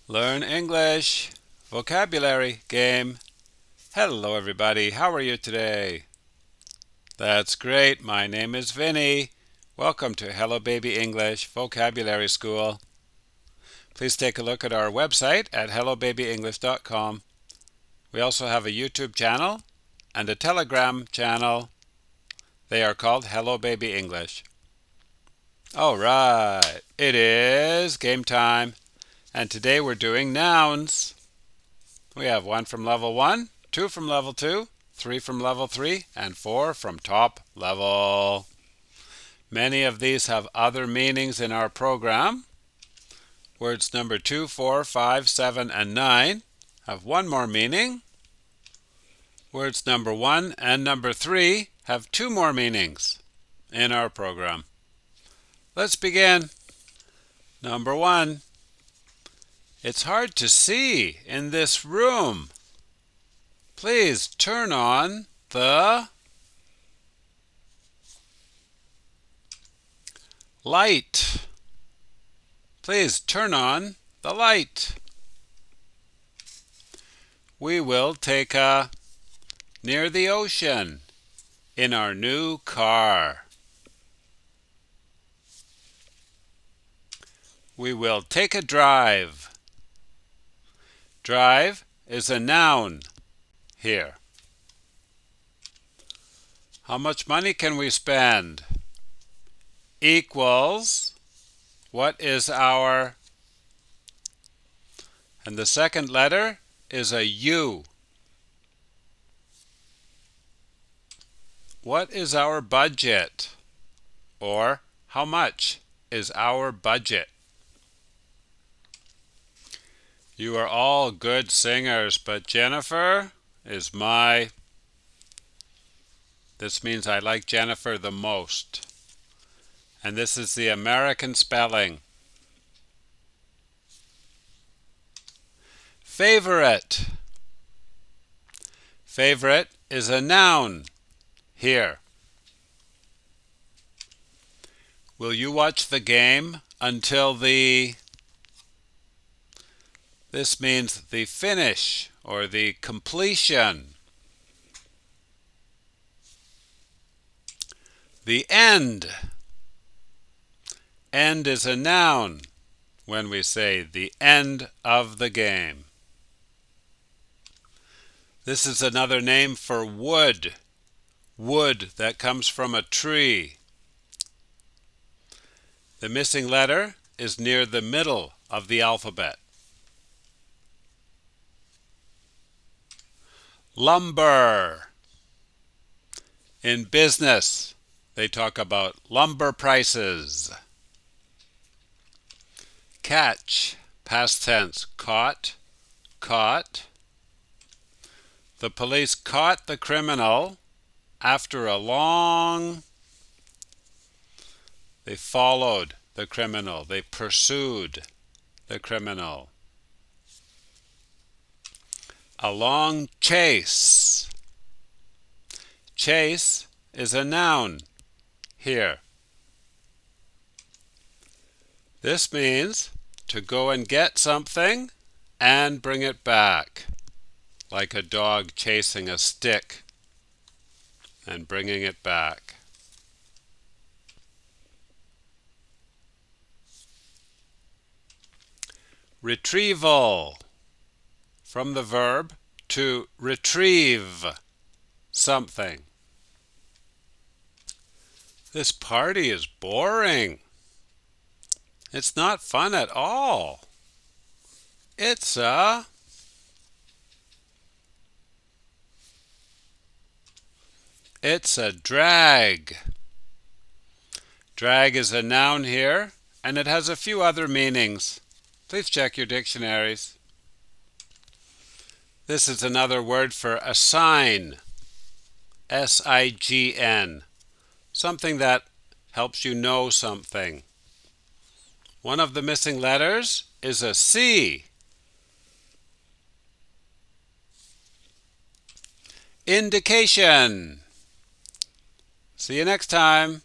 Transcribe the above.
Learn English vocabulary game. Hello everybody, how are you today? That's great. My name is Vinny. Welcome to Hello Baby English Vocabulary School. Please take a look at our website at hellobabyenglish.com. We also have a YouTube channel and a Telegram channel. They are called Hello Baby English. All right, it is game time. And today we're doing nouns. We have 1 from level 1, 2 from level 2, 3 from level 3, and 4 from top level. Many of these have other meanings in our program. Words number 2, 4, 5, 7, and 9 have one more meaning. Words number 1 and number 3 have 2 more meanings in our program. Let's begin. Number 1. It's hard to see in this room. Please turn on the light. Please turn on the light. We will take a near the ocean in our new car. We will take a drive. Drive is a noun here. How much money can we spend? Equals, what is our, and the second letter is a U. What is our budget? Or how much is our budget? You are all good singers, but Jennifer is this means I like Jennifer the most. And this is the American spelling. Favorite. Favorite is a noun here. Will you watch the game until this means the finish or the completion. The end. End is a noun when we say the end of the game. This is another name for wood. Wood that comes from a tree. The missing letter is near the middle of the alphabet. Lumber. In business, they talk about lumber prices. Catch, past tense, caught, caught. The police caught the criminal after they followed the criminal, they pursued the criminal. A long chase. Chase is a noun here. This means to go and get something and bring it back, like a dog chasing a stick and bringing it back. Retrieval. From the verb to retrieve something. This party is boring. It's not fun at all. It's a drag. Drag is a noun here, and it has a few other meanings. Please check your dictionaries. This is another word for a sign. S-I-G-N. Something that helps you know something. One of the missing letters is a C. Indication. See you next time.